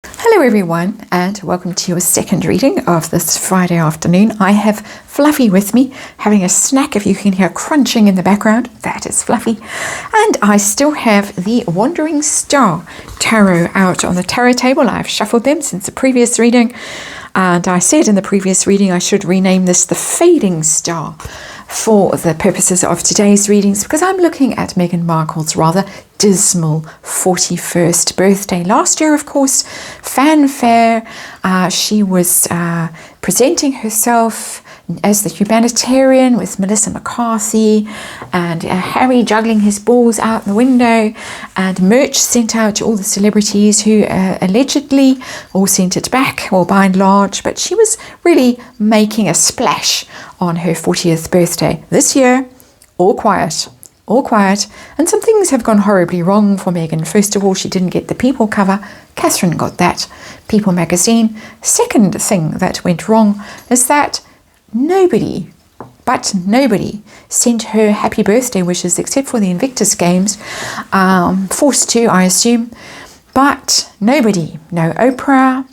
Hello everyone, and welcome to your second reading of this Friday afternoon. I have Fluffy with me, having a snack. If you can hear crunching in the background, that is Fluffy. And I still have the Wandering Star tarot out on the tarot table. I've shuffled them since the previous reading, and I said in the previous reading I should rename this the Fading Star for the purposes of today's readings, because I'm looking at Meghan Markle's rather dismal 41st birthday. Last year, of course, fanfare. She was presenting herself as the humanitarian with Melissa McCarthy, and Harry juggling his balls out the window, and merch sent out to all the celebrities who allegedly all sent it back, or by and large, but she was really making a splash on her 40th birthday. This year, all quiet, and some things have gone horribly wrong for Meghan. First of all, she didn't get the People cover. Catherine got that, People magazine. Second thing that went wrong is that nobody sent her happy birthday wishes except for the Invictus Games, forced to, I assume, but nobody. No Oprah,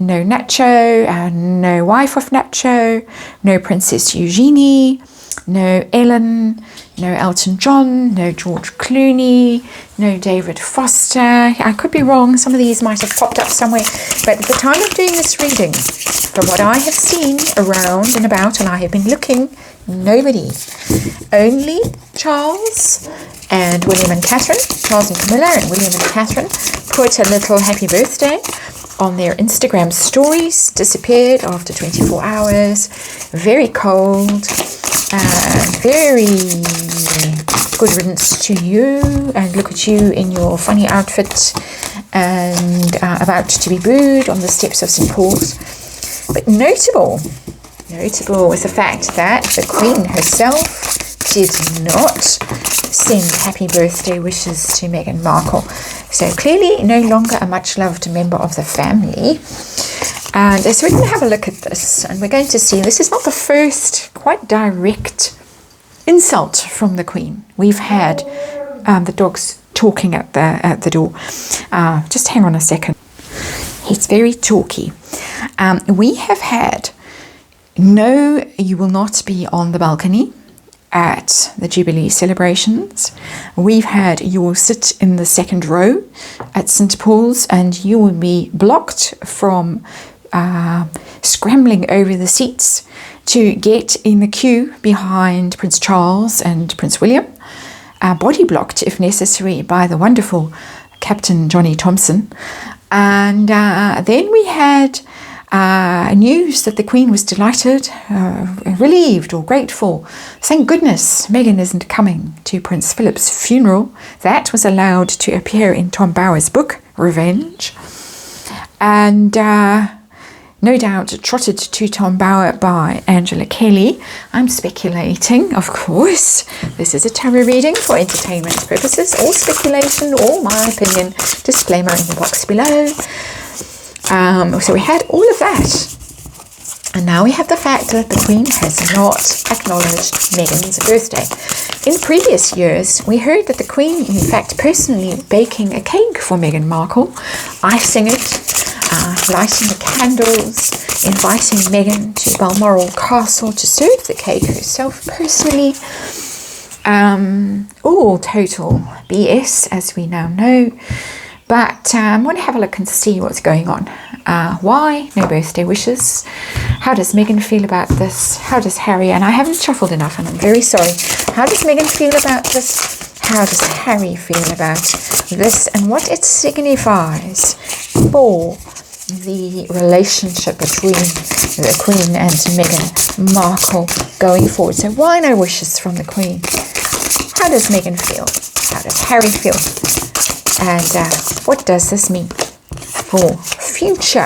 no Nacho, no wife of Nacho, no Princess Eugenie, no Ellen, no Elton John, no George Clooney, no David Foster. I could be wrong, some of these might have popped up somewhere, but at the time of doing this reading, from what I have seen around and about, and I have been looking, nobody. Only Charles and William and Catherine, Charles and Camilla and William and Catherine, put a little happy birthday on their Instagram stories, disappeared after 24 hours, very cold, very good riddance to you, and look at you in your funny outfit and about to be booed on the steps of St. Paul's. But notable was the fact that the Queen herself did not send happy birthday wishes to Meghan Markle. So clearly no longer a much loved member of the family. And so we're going to have a look at this, and we're going to see this is not the first quite direct insult from the Queen. We've had the dogs talking at the door. Just hang on a second. He's very talky. We have had, no, you will not be on the balcony at the Jubilee celebrations. We've had, you will sit in the second row at St. Paul's, and you will be blocked from scrambling over the seats to get in the queue behind Prince Charles and Prince William, body blocked if necessary by the wonderful Captain Johnny Thompson. And then we had news that the Queen was delighted, relieved or grateful. Thank goodness Meghan isn't coming to Prince Philip's funeral. That was allowed to appear in Tom Bower's book, Revenge. And no doubt trotted to Tom Bower by Angela Kelly. I'm speculating, of course. This is a tarot reading for entertainment purposes. All speculation, all my opinion. Disclaimer in the box below. So we had all of that. And now we have the fact that the Queen has not acknowledged Meghan's birthday. In previous years, we heard that the Queen, in fact, personally baking a cake for Meghan Markle, icing it, lighting the candles, inviting Meghan to Balmoral Castle to serve the cake herself personally. All total BS, as we now know. But I want to have a look and see what's going on. Why? No birthday wishes. How does Meghan feel about this? How does Harry? And I haven't shuffled enough, and I'm very sorry. How does Meghan feel about this? How does Harry feel about this? And what it signifies for the relationship between the Queen and Meghan Markle going forward. So why no wishes from the Queen? How does Meghan feel? How does Harry feel? And what does this mean for future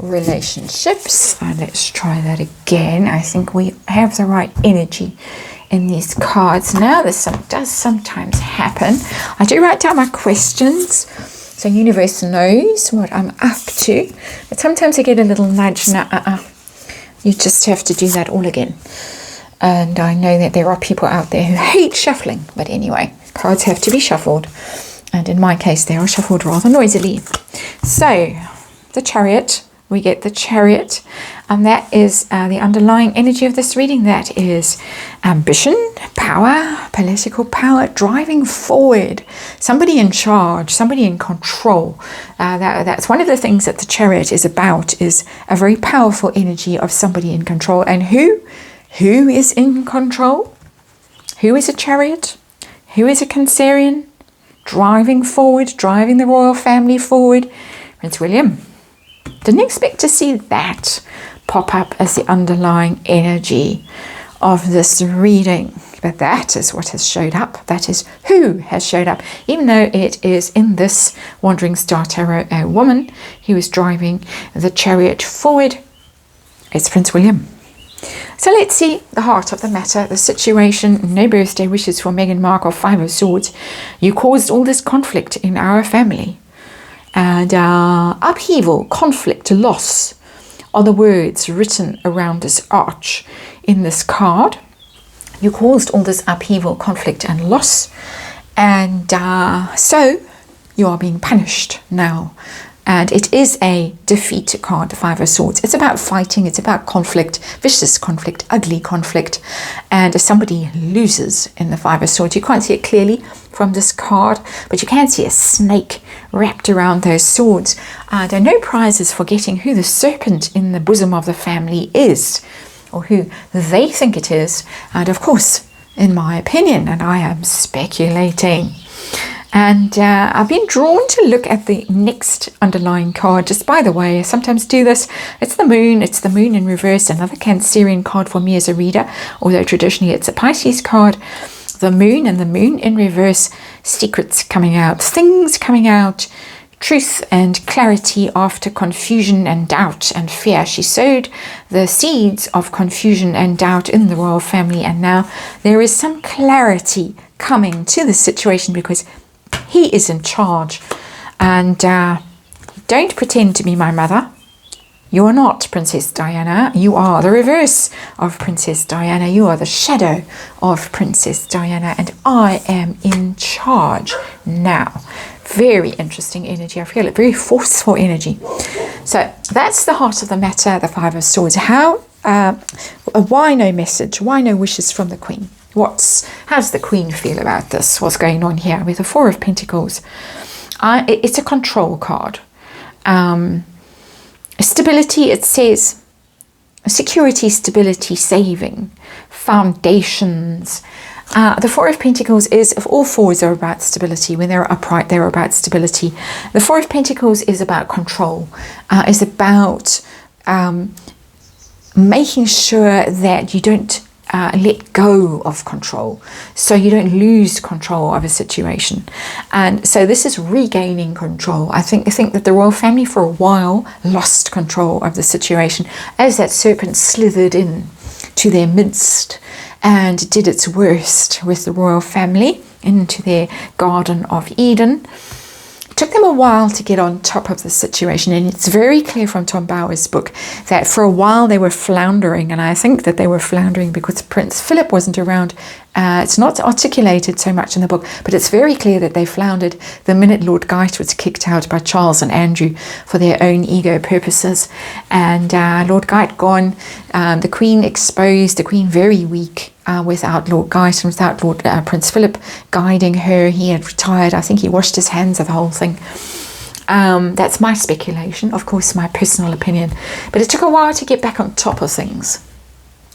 relationships? Let's try that again. I think we have the right energy in these cards now. This does sometimes happen. I do write down my questions, so universe knows what I'm up to. But sometimes I get a little nudge. You just have to do that all again. And I know that there are people out there who hate shuffling. But anyway, cards have to be shuffled. And in my case, they are shuffled rather noisily. So, the Chariot. We get the Chariot, and that is the underlying energy of this reading. That is ambition, power, political power, driving forward, somebody in charge, somebody in control. That's one of the things that the Chariot is about, is a very powerful energy of somebody in control. And who is in control? Who is a Chariot? Who is a Cancerian? Driving forward, driving the royal family forward. Prince William. Didn't expect to see that pop up as the underlying energy of this reading. But that is what has showed up. That is who has showed up. Even though it is in this Wandering Star Tarot a woman who is driving the Chariot forward, it's Prince William. So let's see the heart of the matter, the situation. No birthday wishes for Meghan Markle, 5 of Swords. You caused all this conflict in our family. And upheaval, conflict, loss are the words written around this arch in this card. You caused all this upheaval, conflict and loss. And so you are being punished now. And it is a defeat card, the 5 of Swords. It's about fighting, it's about conflict, vicious conflict, ugly conflict. And somebody loses in the 5 of Swords. You can't see it clearly from this card, but you can see a snake wrapped around those swords. There are no prizes for getting who the serpent in the bosom of the family is, or who they think it is. And of course, in my opinion, and I am speculating, and I've been drawn to look at the next underlying card. Just by the way, I sometimes do this. It's the moon in reverse, another Cancerian card for me as a reader, although traditionally it's a Pisces card. The moon and the moon in reverse, secrets coming out, things coming out, truth and clarity after confusion and doubt and fear. She sowed the seeds of confusion and doubt in the royal family, and now there is some clarity coming to the situation because he is in charge. And don't pretend to be my mother. You are not Princess Diana. You are the reverse of Princess Diana. You are the shadow of Princess Diana, and I am in charge now. Very interesting energy. I feel it. Very forceful energy. So that's the heart of the matter, the 5 of Swords. Why no message? Why no wishes from the Queen? How does the Queen feel about this? What's going on here with the 4 of Pentacles? It's a control card. Stability, it says security, stability, saving, foundations. The 4 of Pentacles is, if all fours are about stability, when they're upright, they're about stability. The 4 of Pentacles is about control, is about making sure that you don't let go of control, so you don't lose control of a situation. And so this is regaining control. I think that the royal family for a while lost control of the situation as that serpent slithered in to their midst and did its worst with the royal family into their Garden of Eden. It took them a while to get on top of the situation, and it's very clear from Tom Bower's book that for a while they were floundering, and I think that they were floundering because Prince Philip wasn't around. It's not articulated so much in the book, but it's very clear that they floundered the minute Lord Guyt was kicked out by Charles and Andrew for their own ego purposes. And Lord Guyt gone, the Queen exposed, the Queen very weak without Lord Guyt and without Lord Prince Philip guiding her. He had retired. I think he washed his hands of the whole thing. That's my speculation, of course, my personal opinion. But it took a while to get back on top of things.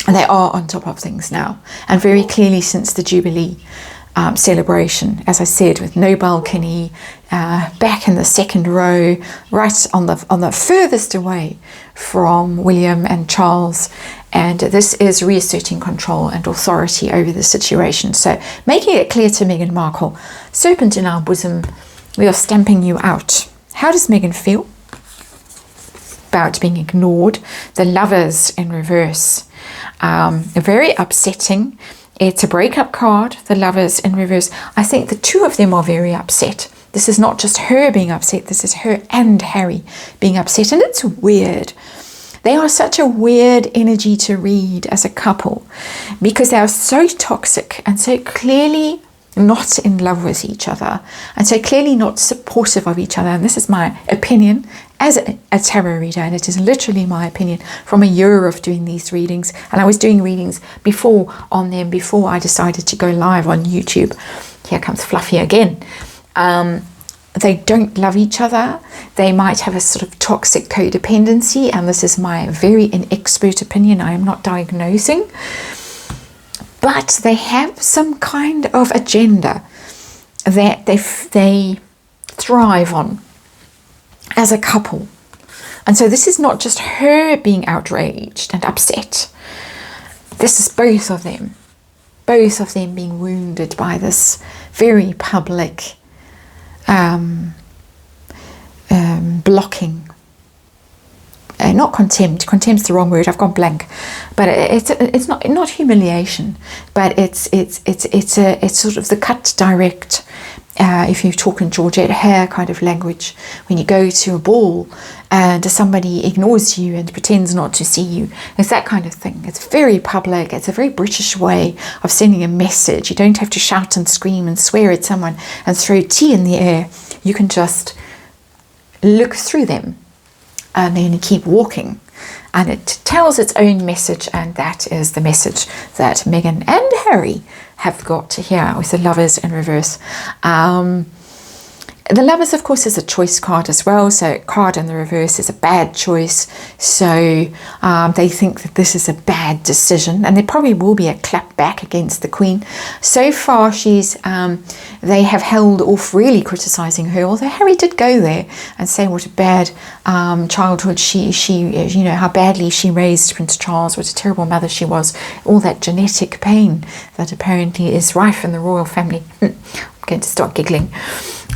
And they are on top of things now, and very clearly since the Jubilee celebration, as I said, with no balcony, back in the second row, right on the furthest away from William and Charles. And this is reasserting control and authority over the situation. So making it clear to Meghan Markle, serpent in our bosom, we are stamping you out. How does Meghan feel about being ignored? The Lovers in reverse. Very upsetting. It's a breakup card, the Lovers in reverse. I think the two of them are very upset. This is not just her being upset, this is her and Harry being upset. And it's weird. They are such a weird energy to read as a couple because they are so toxic and so clearly not in love with each other and so clearly not supportive of each other. And this is my opinion as a tarot reader, and it is literally my opinion from a year of doing these readings, and I was doing readings before on them before I decided to go live on YouTube. Here comes Fluffy again. They don't love each other. They might have a sort of toxic codependency, and this is my very inexpert opinion. I am not diagnosing, but they have some kind of agenda that they thrive on as a couple. And so this is not just her being outraged and upset. This is both of them being wounded by this very public blocking. Not contempt. Contempt's the wrong word. I've gone blank. But it's not humiliation. But it's sort of the cut direct. If you talk in Georgette hair kind of language, when you go to a ball and somebody ignores you and pretends not to see you, it's that kind of thing. It's very public. It's a very British way of sending a message. You don't have to shout and scream and swear at someone and throw tea in the air. You can just look through them and then keep walking, and it tells its own message, and that is the message that Meghan and Harry have got here with the Lovers in reverse. The Lovers, of course, is a choice card as well, so card in the reverse is a bad choice, so they think that this is a bad decision, and there probably will be a clap back against the Queen. So far they have held off really criticising her, although Harry did go there and say what a bad childhood she you know, how badly she raised Prince Charles, what a terrible mother she was, all that genetic pain that apparently is rife in the royal family. I'm going to start giggling.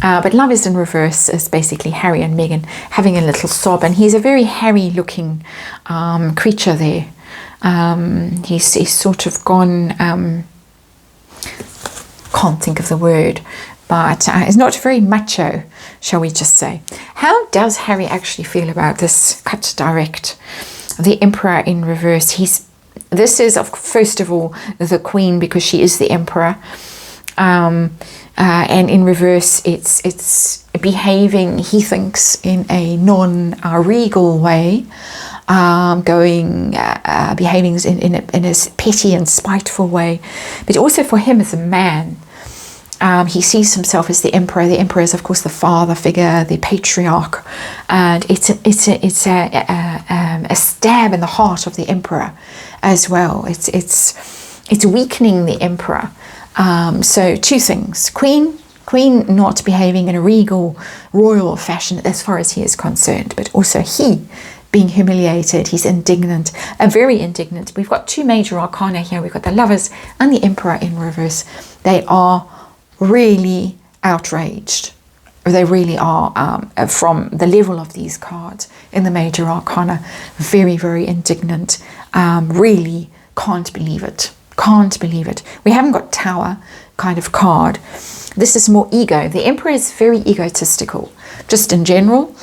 But Lovers in reverse is basically Harry and Meghan having a little sob, and he's a very hairy looking creature there. He's sort of gone, can't think of the word, but is not very macho, shall we just say. How does Harry actually feel about this cut direct? The Emperor in reverse. This is first of all the Queen, because she is the Emperor. And in reverse, it's behaving, he thinks, in a non-regal way, behaving in a petty and spiteful way. But also for him as a man, he sees himself as the Emperor. The Emperor is, of course, the father figure, the patriarch, and it's a stab in the heart of the Emperor as well. It's weakening the Emperor. So two things: Queen not behaving in a regal, royal fashion as far as he is concerned, but also he being humiliated. He's indignant, very indignant. We've got two major arcana here. We've got the Lovers and the Emperor in reverse. They are really outraged. They really are, from the level of these cards in the major arcana, very, very indignant. Really can't believe it. Can't believe it. We haven't got Tower kind of card. This is more ego. The Emperor is very egotistical, just in general,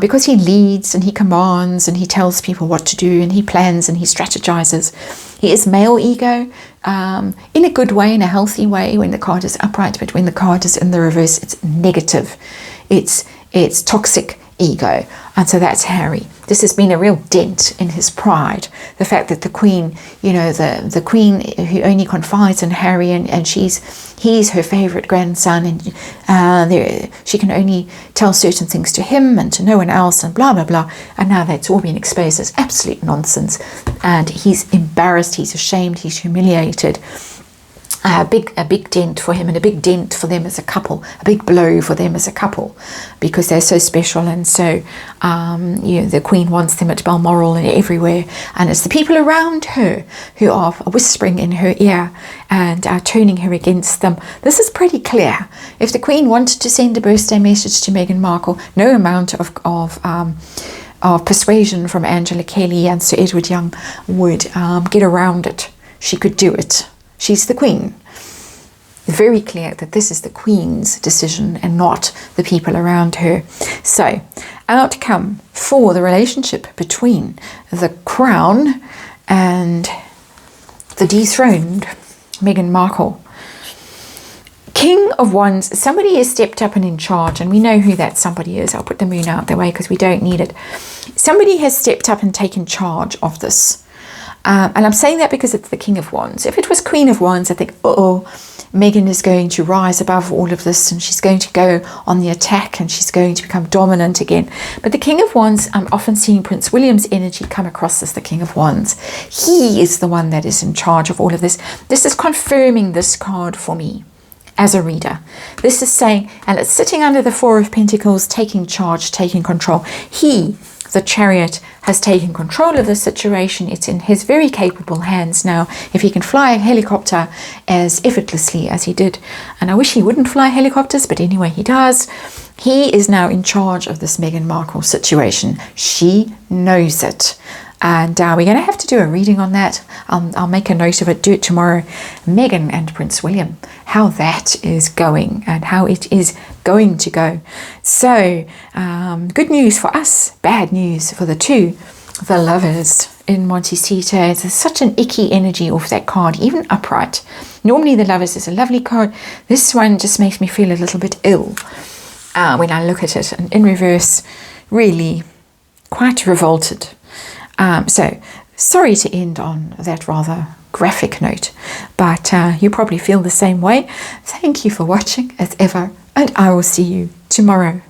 because he leads and he commands and he tells people what to do and he plans and he strategizes. He is male ego, in a good way, in a healthy way when the card is upright, but when the card is in the reverse, it's negative. It's toxic ego. And so that's Harry. This has been a real dent in his pride. The fact that the Queen, you know, the Queen who only confides in Harry, and he's her favourite grandson, and she can only tell certain things to him and to no one else, and blah blah blah. And now that's all been exposed as absolute nonsense, and he's embarrassed, he's ashamed, he's humiliated. A big dent for him, and a big dent for them as a couple, a big blow for them as a couple, because they're so special, and so the Queen wants them at Balmoral and everywhere, and it's the people around her who are whispering in her ear and are turning her against them. This is pretty clear. If the Queen wanted to send a birthday message to Meghan Markle, no amount of persuasion from Angela Kelly and Sir Edward Young would get around it. She could do it. She's the Queen. Very clear that this is the Queen's decision and not the people around her. So, outcome for the relationship between the Crown and the dethroned Meghan Markle. King of Wands, somebody has stepped up and in charge, and we know who that somebody is. I'll put the moon out the way because we don't need it. Somebody has stepped up and taken charge of this. And I'm saying that because it's the King of Wands. If it was Queen of Wands, I think, Meghan is going to rise above all of this and she's going to go on the attack and she's going to become dominant again. But the King of Wands, I'm often seeing Prince William's energy come across as the King of Wands. He is the one that is in charge of all of this. This is confirming this card for me as a reader. This is saying, and it's sitting under the Four of Pentacles, taking charge, taking control. He, the Chariot, has taken control of the situation. It's in his very capable hands now. If he can fly a helicopter as effortlessly as he did, and I wish he wouldn't fly helicopters, but anyway, he does. He is now in charge of this Meghan Markle situation. She knows it. And we're going to have to do a reading on that. I'll make a note of it, do it tomorrow. Meghan and Prince William, how that is going and how it is going to go. So, good news for us, bad news for the Lovers in Montecito. There's such an icky energy off that card, even upright. Normally the Lovers is a lovely card. This one just makes me feel a little bit ill when I look at it. And in reverse, really quite revolted. So, sorry to end on that rather graphic note, but you probably feel the same way. Thank you for watching as ever, and I will see you tomorrow.